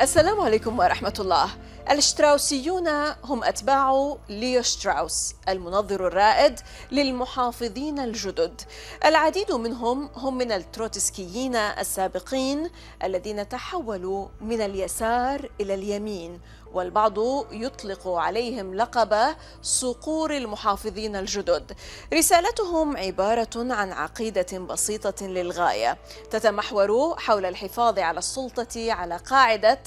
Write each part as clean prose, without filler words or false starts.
السلام عليكم ورحمة الله. الشتراوسيون هم أتباع ليو شتراوس المنظر الرائد للمحافظين الجدد. العديد منهم هم من التروتسكيين السابقين الذين تحولوا من اليسار إلى اليمين، والبعض يطلق عليهم لقب صقور المحافظين الجدد. رسالتهم عبارة عن عقيدة بسيطة للغاية تتمحور حول الحفاظ على السلطة على قاعدة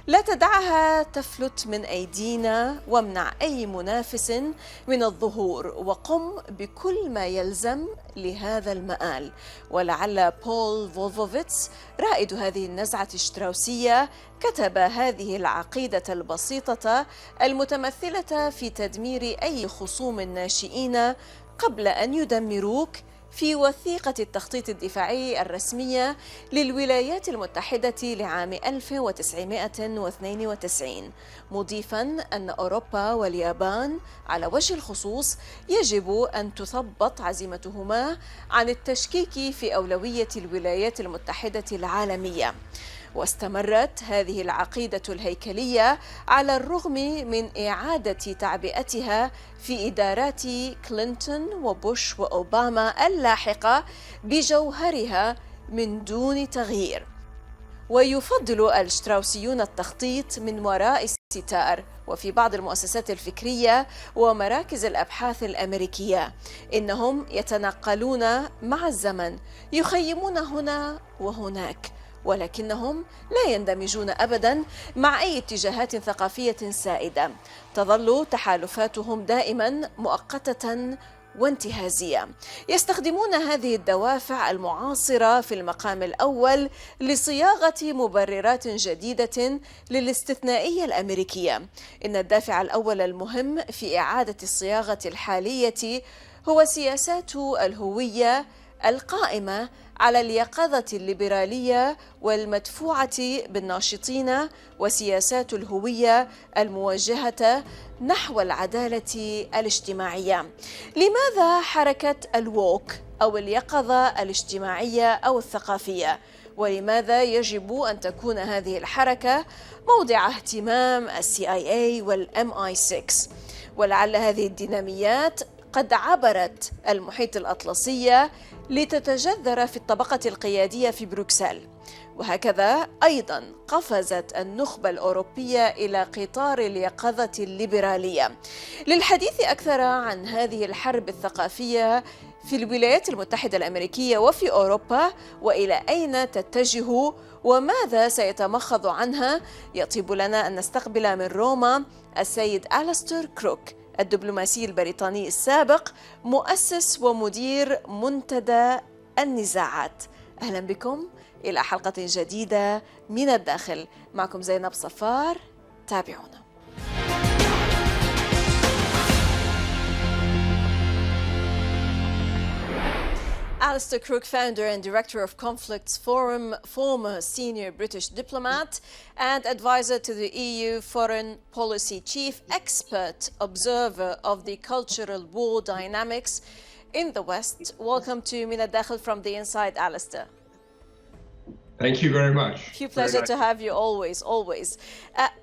لا تدعها تفلت من أيدينا، وامنع أي منافس من الظهور، وقم بكل ما يلزم لهذا المآل. ولعل بول فولفوفيتس رائد هذه النزعة الشتراوسية كتب هذه العقيدة البسيطة المتمثلة في تدمير أي خصوم ناشئين قبل أن يدمروك في وثيقة التخطيط الدفاعي الرسمية للولايات المتحدة لعام 1992، مضيفاً أن أوروبا واليابان على وجه الخصوص يجب أن تثبط عزيمتهما عن التشكيك في أولوية الولايات المتحدة العالمية. واستمرت هذه العقيدة الهيكلية على الرغم من إعادة تعبئتها في إدارات كلينتون وبوش وأوباما اللاحقة بجوهرها من دون تغيير. ويفضل الشتراوسيون التخطيط من وراء الستار وفي بعض المؤسسات الفكرية ومراكز الأبحاث الأمريكية. إنهم يتنقلون مع الزمن، يخيمون هنا وهناك، ولكنهم لا يندمجون أبداً مع أي اتجاهات ثقافية سائدة. تظل تحالفاتهم دائماً مؤقتة وانتهازية. يستخدمون هذه الدوافع المعاصرة في المقام الأول لصياغة مبررات جديدة للاستثنائية الأمريكية. إن الدافع الأول المهم في إعادة الصياغة الحالية هو سياسات الهوية القائمة على اليقظة الليبرالية والمدفوعة بالناشطين، وسياسات الهوية الموجهة نحو العدالة الاجتماعية. لماذا حركة الووك أو اليقظة الاجتماعية أو الثقافية؟ ولماذا يجب أن تكون هذه الحركة موضع اهتمام CIA والMI6؟ ولعل هذه الديناميات قد عبرت المحيط الأطلسي لتتجذر في الطبقة القيادية في بروكسل. وهكذا أيضا قفزت النخبة الأوروبية إلى قطار اليقظة الليبرالية. للحديث أكثر عن هذه الحرب الثقافية في الولايات المتحدة الأمريكية وفي أوروبا، وإلى أين تتجه وماذا سيتمخض عنها، يطيب لنا أن نستقبل من روما السيد أليستر كروك، الدبلوماسي البريطاني السابق، مؤسس ومدير منتدى النزاعات. أهلا بكم إلى حلقة جديدة من الداخل. معكم زينب صفار، تابعونا. Alistair Crook, founder and director of Conflicts Forum, former senior British diplomat and advisor to the EU foreign policy chief, expert observer of the cultural war dynamics in the West. Welcome to من الداخل from the inside, Alistair. Thank you very much. Pleasure to have you always.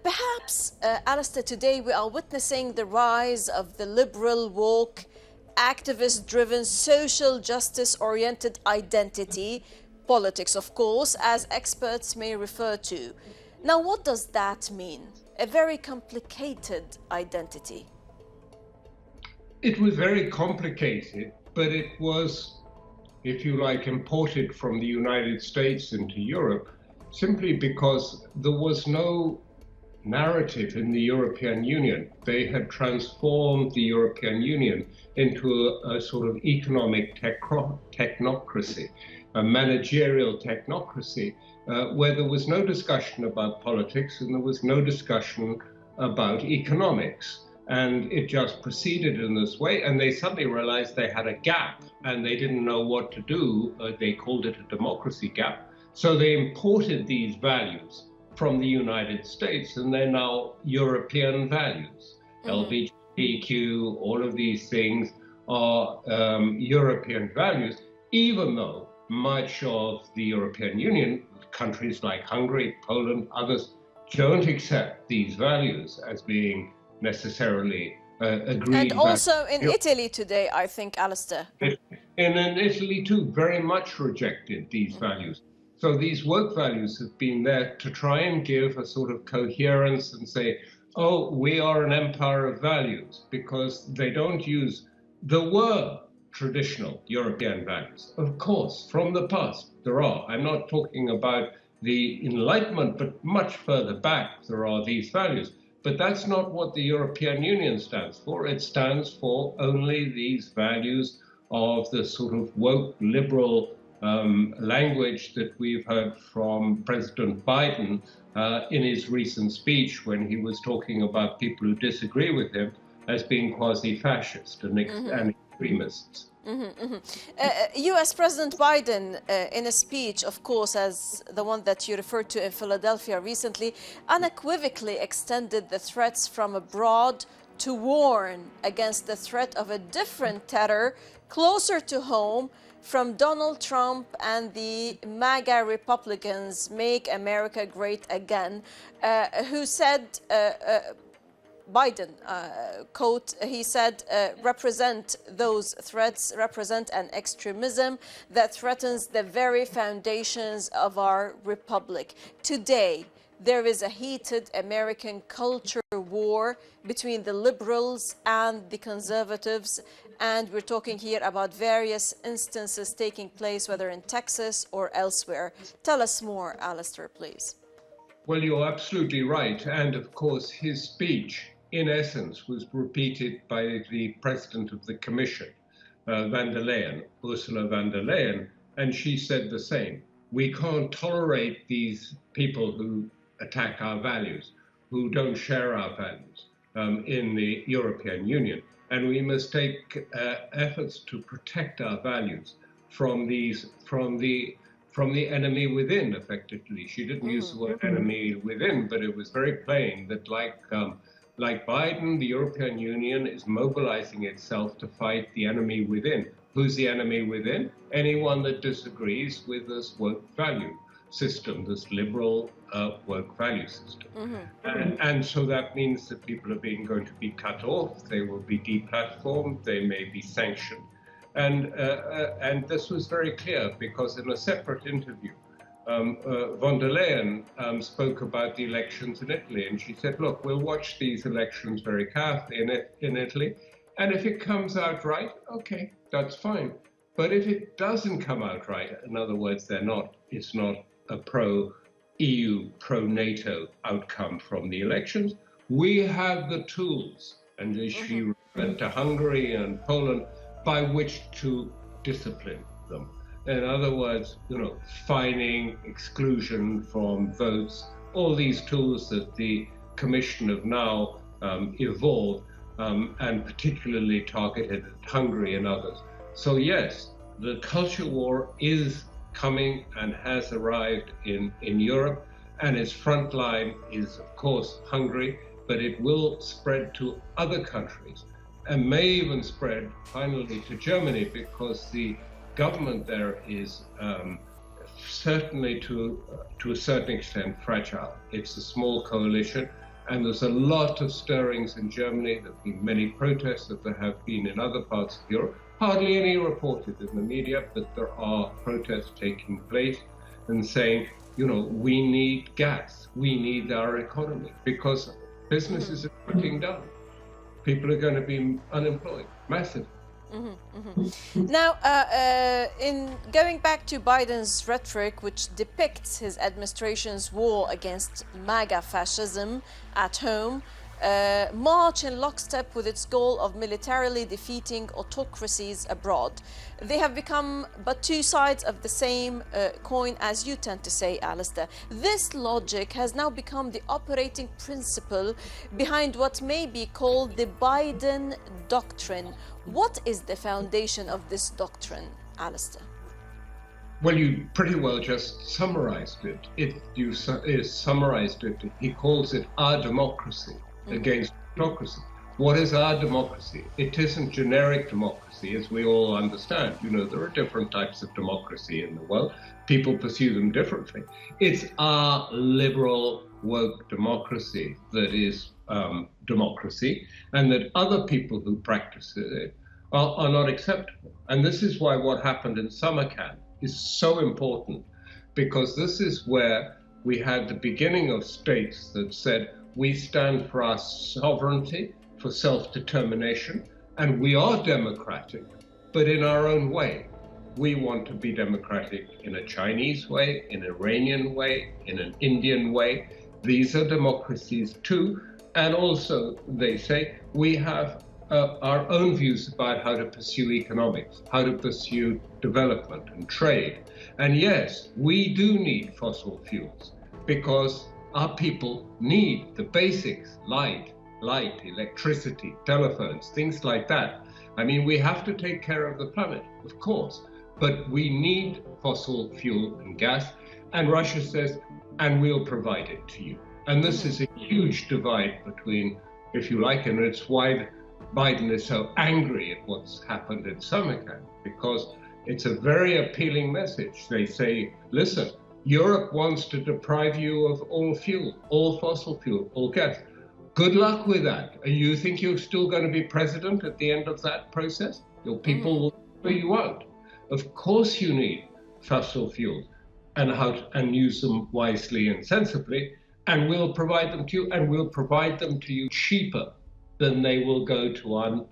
Perhaps, Alistair, today we are witnessing the rise of the liberal, woke, activist-driven, social justice-oriented identity, politics, of course, as experts may refer to. Now, what does that mean? A very complicated identity. It was very complicated, but it was, if you like, imported from the United States into Europe simply because there was no narrative in the European Union. They had transformed the European Union into a sort of economic technocracy, a managerial technocracy, where there was no discussion about politics and there was no discussion about economics. And it just proceeded in this way, and they suddenly realized they had a gap and they didn't know what to do. They called it a democracy gap. So they imported these values from the United States, and they're now European values. LGBTQ, all of these things are European values, even though much of the European Union, countries like Hungary, Poland, others, don't accept these values as being necessarily agreed. And also in Italy today, I think, Alistair. And in Italy too, very much rejected these values. So these woke values have been there to try and give a sort of coherence and say, oh, we are an empire of values, because they don't use, there were traditional European values. Of course, from the past, there are. I'm not talking about the Enlightenment, but much further back, there are these values. But that's not what the European Union stands for. It stands for only these values of the sort of woke liberal language that we've heard from President Biden in his recent speech when he was talking about people who disagree with him as being quasi-fascist and extremists. US President Biden, in a speech, of course, as the one that you referred to in Philadelphia recently, unequivocally extended the threats from abroad to warn against the threat of a different terror closer to home from Donald Trump and the MAGA Republicans, Make America Great Again, who said, Biden, quote, he said, represent those threats, represent an extremism that threatens the very foundations of our republic. Today, there is a heated American culture war between the liberals and the conservatives, and we're talking here about various instances taking place, whether in Texas or elsewhere. Tell us more, Alistair, please. Well, you're absolutely right. And of course, his speech, in essence, was repeated by the president of the Commission, van der Leyen, Ursula von der Leyen, and she said the same. We can't tolerate these people who attack our values, who don't share our values in the European Union. And we must take efforts to protect our values from the enemy within, effectively. She didn't use the word enemy within, but it was very plain that like Biden, the European Union is mobilizing itself to fight the enemy within. Who's the enemy within? Anyone that disagrees with this woke value system, this liberal woke value system. And so that means that people are going to be cut off, they will be deplatformed, they may be sanctioned. And this was very clear because in a separate interview, von der Leyen spoke about the elections in Italy, and she said, look, we'll watch these elections very carefully in Italy, and if it comes out right, okay, that's fine. But if it doesn't come out right, in other words, it's not a pro-EU, pro-NATO outcome from the elections, we have the tools, and she referred to Hungary and Poland, by which to discipline them. In other words, fining, exclusion from votes, all these tools that the Commission have now evolved, and particularly targeted at Hungary and others. So yes, the culture war is coming and has arrived in Europe, and its front line is, of course, Hungary, but it will spread to other countries and may even spread finally to Germany, because the government there is certainly to a certain extent fragile. It's a small coalition, and there's a lot of stirrings in Germany. There have been many protests that there have been in other parts of Europe. Hardly any reported in the media, but there are protests taking place and saying, we need gas, we need our economy, because businesses are shutting down. People are going to be unemployed, massively. Now, in going back to Biden's rhetoric, which depicts his administration's war against MAGA fascism at home, march in lockstep with its goal of militarily defeating autocracies abroad. They have become but two sides of the same coin, as you tend to say, Alistair. This logic has now become the operating principle behind what may be called the Biden doctrine. What is the foundation of this doctrine, Alistair? Well, you pretty well just summarized it. If you summarized it, he calls it our democracy against autocracy. What is our democracy? It isn't generic democracy, as we all understand. You know, there are different types of democracy in the world. People pursue them differently. It's our liberal, woke democracy that is democracy, and that other people who practice it are not acceptable. And this is why what happened in Samarkand is so important, because this is where we had the beginning of states that said, we stand for our sovereignty, for self-determination, and we are democratic, but in our own way. We want to be democratic in a Chinese way, in an Iranian way, in an Indian way. These are democracies too. And also, they say, we have our own views about how to pursue economics, how to pursue development and trade. And yes, we do need fossil fuels because our people need the basics, light, electricity, telephones, things like that. I mean, we have to take care of the planet, of course, but we need fossil fuel and gas. And Russia says, and we'll provide it to you. And this is a huge divide between, if you like, and it's why Biden is so angry at what's happened in Samarkand, because it's a very appealing message. They say, listen, Europe wants to deprive you of all fuel, all fossil fuel, all gas. Good luck with that. You think you're still going to be president at the end of that process? Your people will do what you want. Of course you need fossil fuels and use them wisely and sensibly, and we'll provide them to you, and we'll provide them to you cheaper than they will go to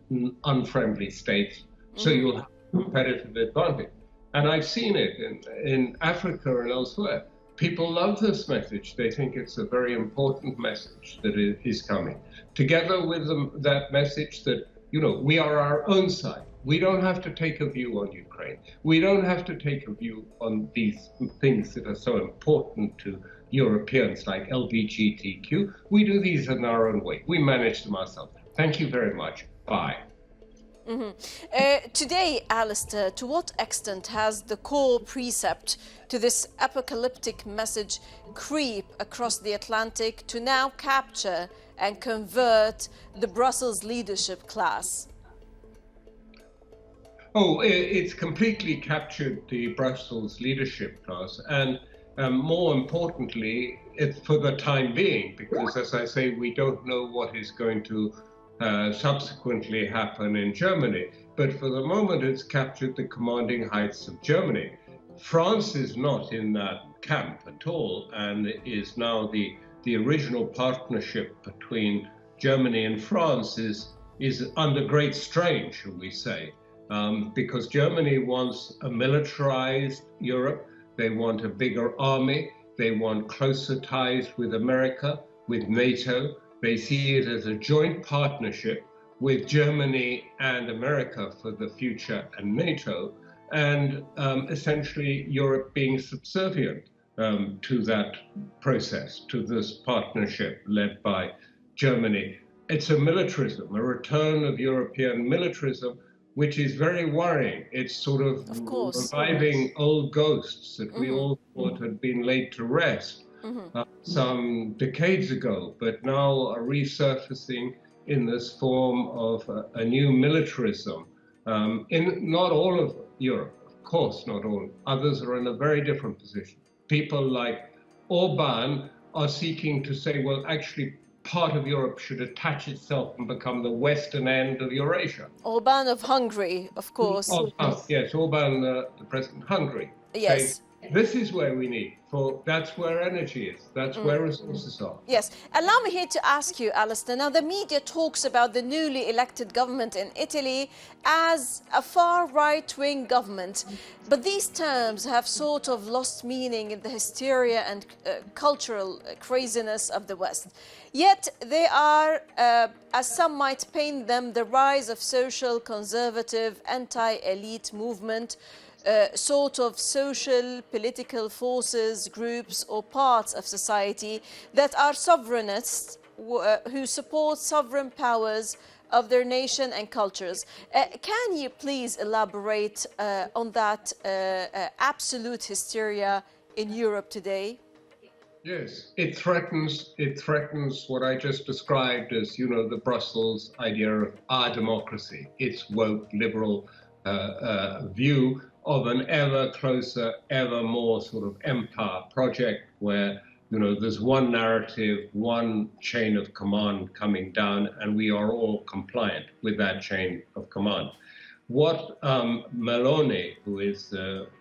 unfriendly states. So you'll have a competitive advantage. And I've seen it in Africa and elsewhere. People love this message. They think it's a very important message that is coming. Together with that message that, you know, we are our own side. We don't have to take a view on Ukraine. We don't have to take a view on these things that are so important to Europeans like LGBTQ. We do these in our own way. We manage them ourselves. Thank you very much. Bye. Today, Alistair, to what extent has the core precept to this apocalyptic message creep across the Atlantic to now capture and convert the Brussels leadership class? Oh, it's completely captured the Brussels leadership class, and more importantly, it's for the time being, because as I say, we don't know what is going to subsequently happen in Germany. But for the moment, it's captured the commanding heights of Germany. France is not in that camp at all, and is now the original partnership between Germany and France is under great strain, shall we say, because Germany wants a militarized Europe. They want a bigger army. They want closer ties with America, with NATO. They see it as a joint partnership with Germany and America for the future and NATO, and essentially Europe being subservient to that process, to this partnership led by Germany. It's a militarism, a return of European militarism, which is very worrying. It's sort of reviving old ghosts that we all thought had been laid to rest some decades ago, but now are resurfacing in this form of a new militarism. In not all of Europe, of course, not all. Others are in a very different position. People like Orban are seeking to say, well, actually, part of Europe should attach itself and become the western end of Eurasia. Orban of Hungary, of course. Yes, Orban, the president of Hungary. Yes. Saying, this is where we need, that's where energy is, that's where resources are. Yes. Allow me here to ask you, Alistair, now the media talks about the newly elected government in Italy as a far right-wing government, but these terms have sort of lost meaning in the hysteria and cultural craziness of the West. Yet they are, as some might paint them, the rise of social, conservative, anti-elite movement, sort of social, political forces, groups or parts of society that are sovereignists who support sovereign powers of their nation and cultures. Can you please elaborate on that absolute hysteria in Europe today? Yes, it threatens what I just described as, the Brussels idea of our democracy, its woke liberal view of an ever closer, ever more sort of empire project where, there's one narrative, one chain of command coming down, and we are all compliant with that chain of command. What Meloni, who is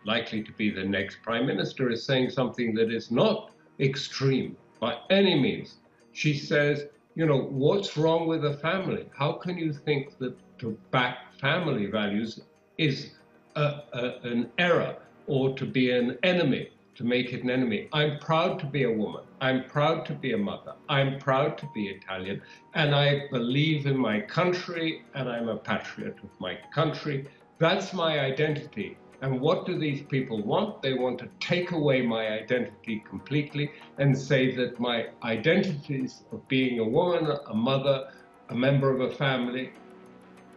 likely to be the next prime minister, is saying something that is not extreme by any means. She says, what's wrong with a family? How can you think that to back family values is an error or to be an enemy, to make it an enemy? I'm proud to be a woman. I'm proud to be a mother. I'm proud to be Italian. And I believe in my country, and I'm a patriot of my country. That's my identity. And what do these people want? They want to take away my identity completely and say that my identities of being a woman, a mother, a member of a family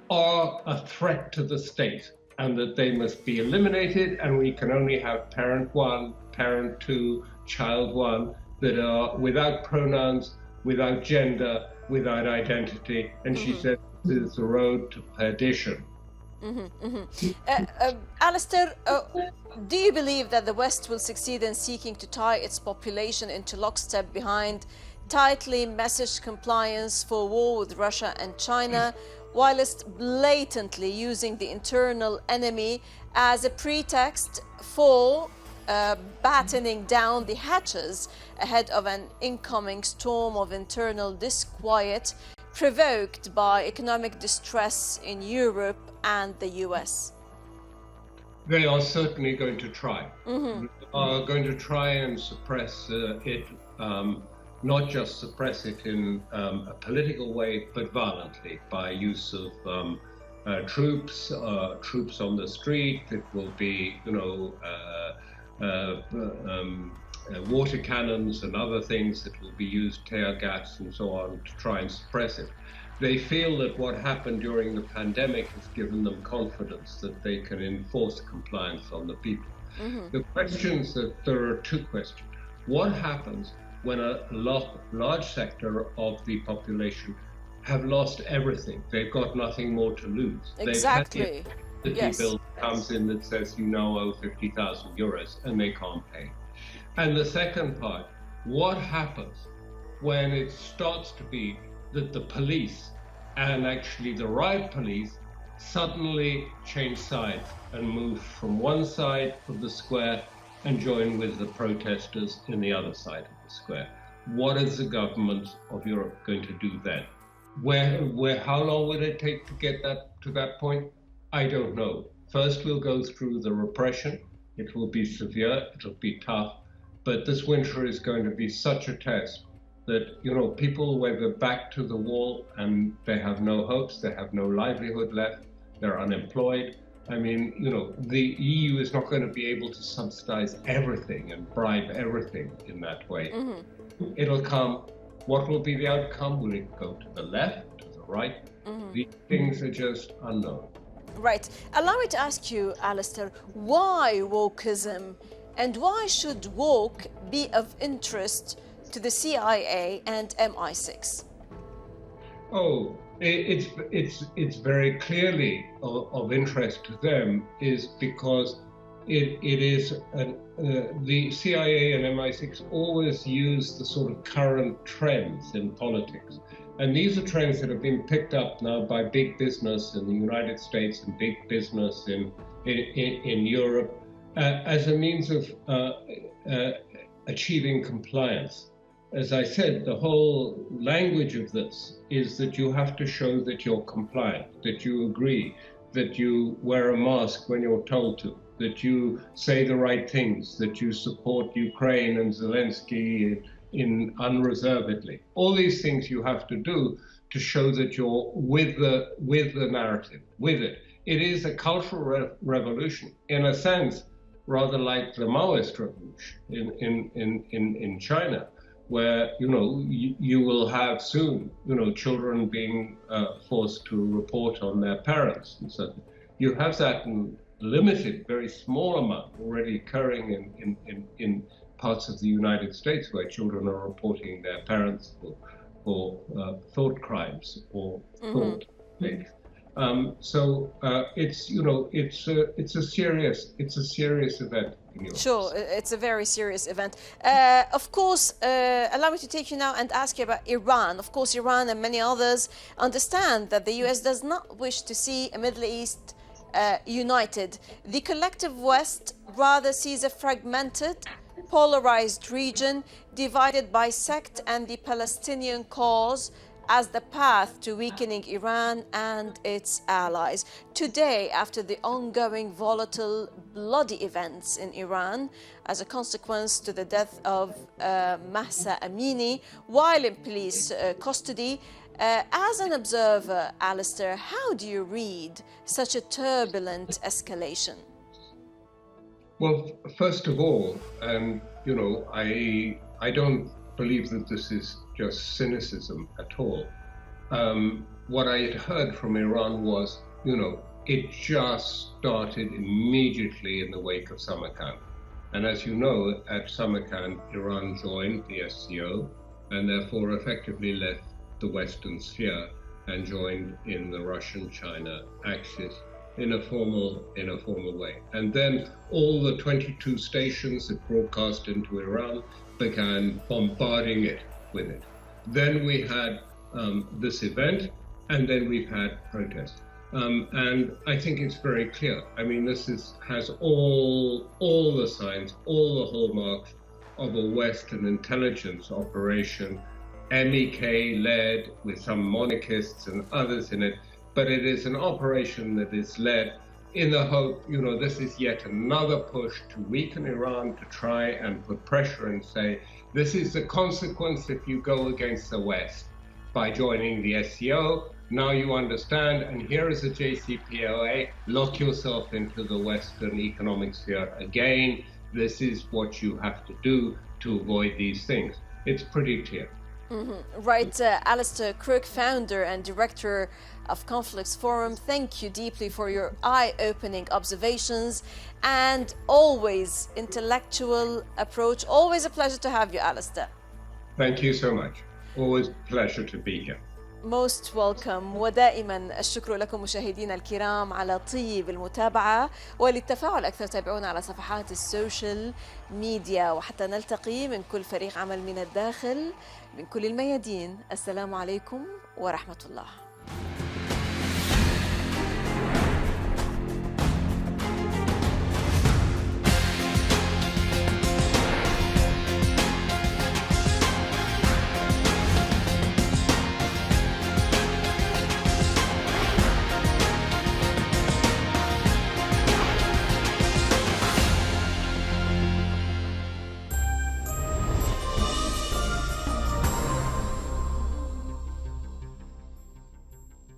are a threat to the state and that they must be eliminated, and we can only have parent one, parent two, child one that are without pronouns, without gender, without identity. And she said this is the road to perdition. Alistair, do you believe that the West will succeed in seeking to tie its population into lockstep behind tightly messaged compliance for war with Russia and China, whilst blatantly using the internal enemy as a pretext for battening down the hatches ahead of an incoming storm of internal disquiet provoked by economic distress in Europe and the US? They are certainly going to try. They are going to try and suppress it, not just suppress it in a political way, but violently by use of troops on the street. It will be, water cannons and other things that will be used, tear gas and so on, to try and suppress it. They feel that what happened during the pandemic has given them confidence that they can enforce compliance on the people. There are two questions. What happens when a large sector of the population have lost everything? They've got nothing more to lose. Exactly. The bill comes in that says you now owe 50,000 euros and they can't pay. And the second part, what happens when it starts to be that the police, and actually the riot police, suddenly change sides and move from one side of the square and join with the protesters in the other side of the square? What is the government of Europe going to do then? How long will it take to get that to that point? I don't know. First, we'll go through the repression. It will be severe, it'll be tough, but this winter is going to be such a test that, people, whether they're back to the wall and they have no hopes, they have no livelihood left, they're unemployed. I mean, the EU is not going to be able to subsidize everything and bribe everything in that way. It'll come. What will be the outcome? Will it go to the left, to the right? These things are just unknown. Right. Allow me to ask you, Alistair, why wokeism, and why should woke be of interest to the CIA and MI6? Oh, it's very clearly of interest to them, is because it is the CIA and MI6 always use the sort of current trends in politics. And these are trends that have been picked up now by big business in the United States and big business in Europe as a means of achieving compliance. As I said, the whole language of this is that you have to show that you're compliant, that you agree, that you wear a mask when you're told to, that you say the right things, that you support Ukraine and Zelensky unreservedly. All these things you have to do to show that you're with the narrative, with it. It is a cultural revolution, in a sense, rather like the Maoist revolution in China, where you will have soon children being forced to report on their parents, and so you have that in limited, very small amount already occurring in parts of the United States where children are reporting their parents for thought crimes or thought things. So it's a serious event. Sure, it's a very serious event. Of course, allow me to take you now and ask you about Iran. Of course, Iran and many others understand that the US does not wish to see a Middle East united. The collective West rather sees a fragmented, polarized region divided by sect and the Palestinian cause as the path to weakening Iran and its allies. Today, after the ongoing volatile, bloody events in Iran as a consequence to the death of Mahsa Amini while in police custody, as an observer, Alistair, how do you read such a turbulent escalation? Well, first of all, I don't believe that this is just cynicism at all. What I had heard from Iran was, it just started immediately in the wake of Samarkand. And as you know, at Samarkand, Iran joined the SCO and therefore effectively left the Western sphere and joined in the Russian-China axis in a formal way. And then all the 22 stations that broadcast into Iran began bombarding it with it. Then we had this event, and then we've had protests. And I think it's very clear. I mean, this has all the signs, all the hallmarks of a Western intelligence operation, MEK-led with some monarchists and others in it, but it is an operation that is led in the hope, this is yet another push to weaken Iran, to try and put pressure and say, this is the consequence if you go against the West by joining the SCO. Now you understand, and here is the JCPOA, lock yourself into the Western economic sphere again. This is what you have to do to avoid these things. It's pretty clear. Right, Alistair, Kruik, founder and director of Conflicts Forum, thank you deeply for your eye-opening observations and always intellectual approach. Always a pleasure to have you, Alistair. Thank you so much. Always a pleasure to be here. Most welcome. ودائما الشكر لكم مشاهدينا الكرام على طيب المتابعة، وللتفاعل أكثر تابعونا على صفحات السوشيال ميديا، وحتى نلتقي من كل فريق عمل من الداخل من كل الميادين. السلام عليكم ورحمة الله.